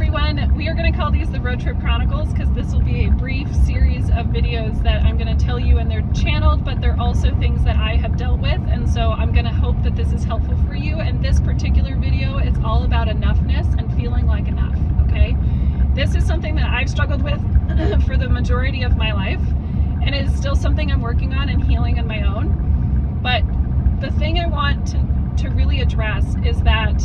everyone. We are going to call these the Roadtrip Chronicles because this will be a brief series of videos that I'm going to tell you, and they're channeled, but they're also things that I have dealt with, and so I'm going to hope that this is helpful for you. And this particular video, it's all about enoughness and feeling like enough, okay? This is something that I've struggled with for the majority of my life, and it is still something I'm working on and healing on my own. But the thing I want to really address is that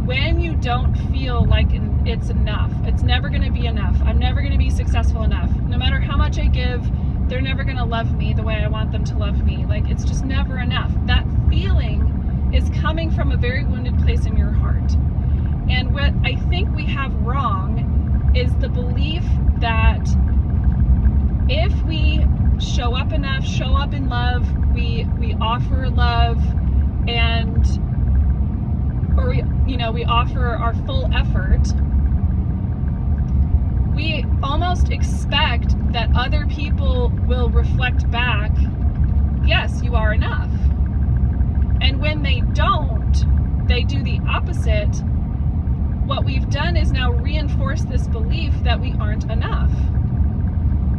when you don't feel like it's enough, it's never going to be enough. I'm never going to be successful enough. No matter how much I give, they're never going to love me the way I want them to love me. Like, it's just never enough. That feeling is coming from a very wounded place in your heart. And what I think we have wrong is the belief that if we show up enough, show up in love, we offer love, and we offer our full effort, we almost expect that other people will reflect back, yes, you are enough. And when they don't, they do the opposite. What we've done is now reinforce this belief that we aren't enough.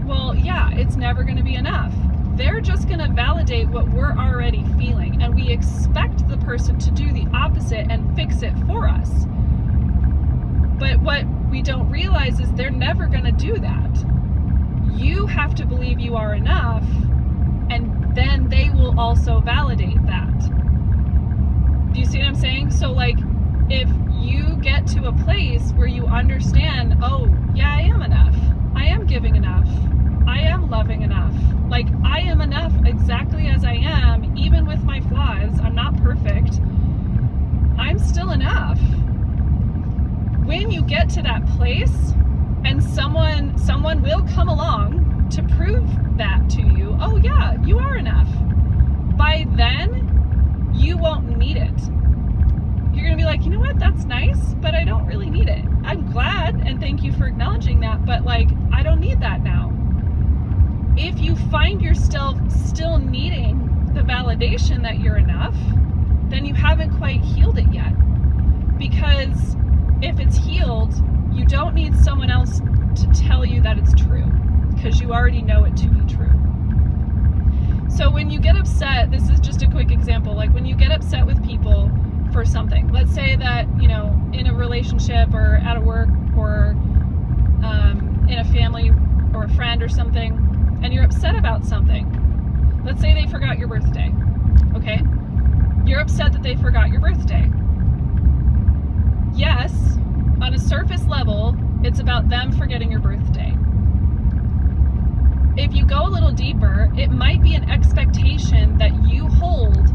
Well, yeah, it's never going to be enough. They're just going to validate what we're already feeling, and we expect the person to do the opposite and fix it for us. But what we don't realize is they're never going to do that. You have to believe you are enough, and then they will also validate that. Do you see what I'm saying? So, like, if you get to a place where you understand, oh, yeah, I am enough. I am giving enough. I am loving enough. Like, I am enough exactly as I am, even with my flaws. I'm not perfect. I'm still enough. When you get to that place and someone will come along to prove that to you, oh yeah, you are enough. By then, you won't need it. You're going to be like, you know what, that's nice, but I don't really need it. I'm glad, and thank you for acknowledging that, but like, I don't need that now. If you find yourself still needing the validation that you're enough, then you haven't quite healed it yet. Because if it's healed, you don't need someone else to tell you that it's true, because you already know it to be true. So when you get upset, this is just a quick example, like when you get upset with people for something, let's say that, in a relationship or at a work or in a family or a friend or something, and you're upset about something. Let's say they forgot your birthday, okay? You're upset that they forgot your birthday. Yes, on a surface level, it's about them forgetting your birthday. If you go a little deeper, it might be an expectation that you hold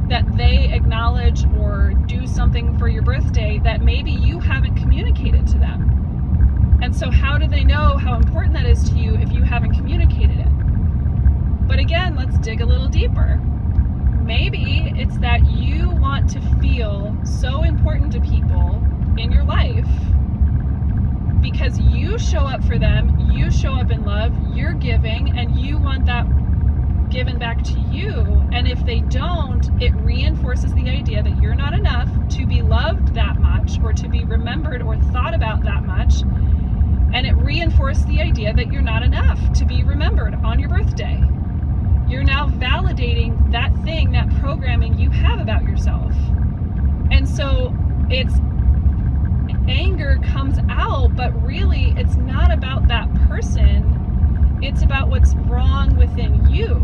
that they acknowledge or do something for your birthday that maybe you haven't communicated to them. And so how do they know how important that is to you if you haven't communicated it? But again, let's dig a little deeper. Maybe it's that you want to feel so important to people in your life because you show up for them, you show up in love, you're giving, and you want that given back to you. And if they don't, it reinforces the idea that you're not enough to be loved that much or to be remembered or thought about that much. And it reinforced the idea that you're not enough to be remembered on your birthday. You're now validating that thing, that programming you have about yourself. And so anger comes out, but really it's not about that person. It's about what's wrong within you.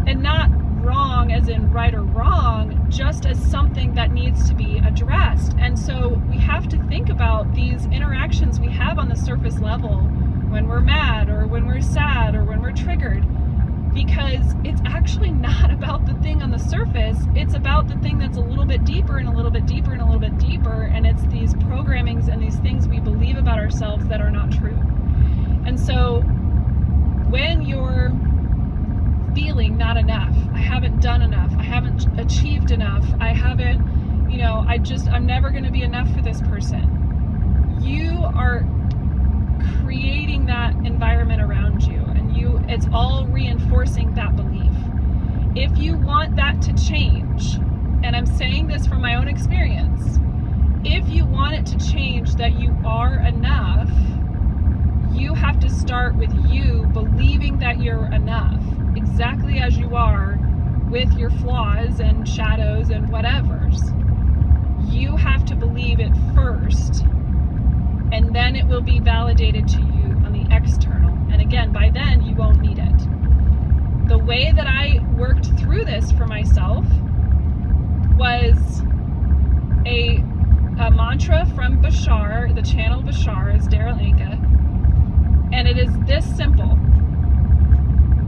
And not wrong as in right or wrong, just as something that needs to be addressed. And so we have to think about these interactions we have on the surface level when we're mad or when we're sad or when we're triggered, because it's actually not about the thing on the surface. It's about the thing that's a little bit deeper and a little bit deeper and a little bit deeper, and it's these programmings and these things we believe about ourselves that are not true. And so when you're feeling not enough, I haven't done enough, I haven't achieved enough, I haven't, I'm never going to be enough for this person. You are creating that environment around you, and it's all reinforcing that belief. If you want that to change, and I'm saying this from my own experience, if you want it to start with you believing that you're enough, exactly as you are, with your flaws and shadows and whatevers. You have to believe it first, and then it will be validated to you on the external. And again, by then you won't need it. The way that I worked through this for myself was a mantra from Bashar, the channel Bashar is Daryl Anka, and it is this simple: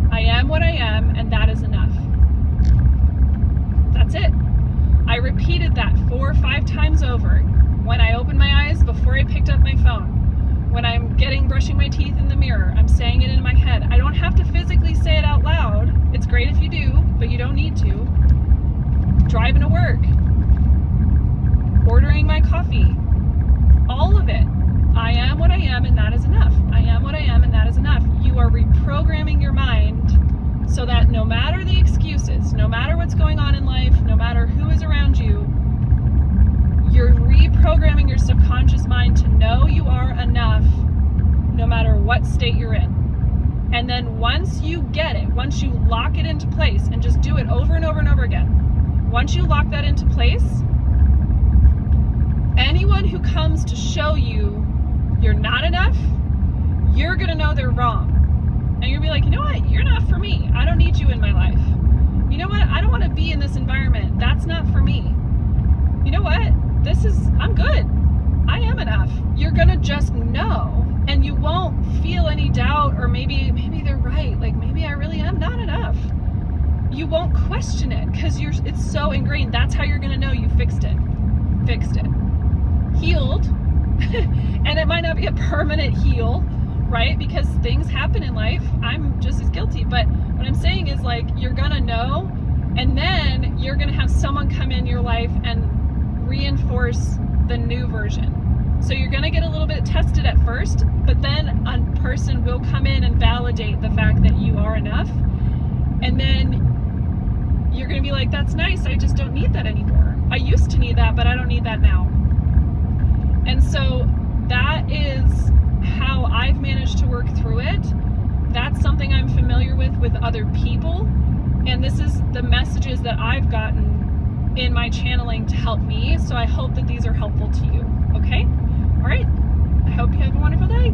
I am what I am, and that is enough. That's it. I repeated that 4 or 5 times over. When I opened my eyes, before I picked up my phone, when I'm brushing my teeth in the mirror, I'm saying it in my head. I don't have to physically say it out loud. It's great if you do, but you don't need to. Driving to work, ordering my coffee, all of it. I am what I am, and that is enough. I am what I am, and that is enough. You are reprogramming your mind so that no matter the excuses, no matter what's going on in life, no matter who is around you, you're reprogramming your subconscious mind to know you are enough no matter what state you're in. And then once you get it, once you lock it into place, and just do it over and over and over again, once you lock that into place, anyone who comes to show you you're not enough, you're gonna know they're wrong. And you're gonna be like, you know what, you're not for me. I don't need you in my life. You know what, I don't wanna be in this environment. That's not for me. You know what, I'm good. I am enough. You're gonna just know, and you won't feel any doubt, or maybe they're right. Like, maybe I really am not enough. You won't question it, because it's so ingrained. That's how you're gonna know you fixed it. Healed. And it might not be a permanent heal, right? Because things happen in life. I'm just as guilty. But what I'm saying is, like, you're gonna know, and then you're gonna have someone come in your life and reinforce the new version. So you're gonna get a little bit tested at first, but then a person will come in and validate the fact that you are enough. And then you're gonna be like, that's nice, I just don't need that anymore. I used to need that, but I don't need that now. And so that is how I've managed to work through it. That's something I'm familiar with other people. And this is the messages that I've gotten in my channeling to help me. So I hope that these are helpful to you. Okay? All right. I hope you have a wonderful day.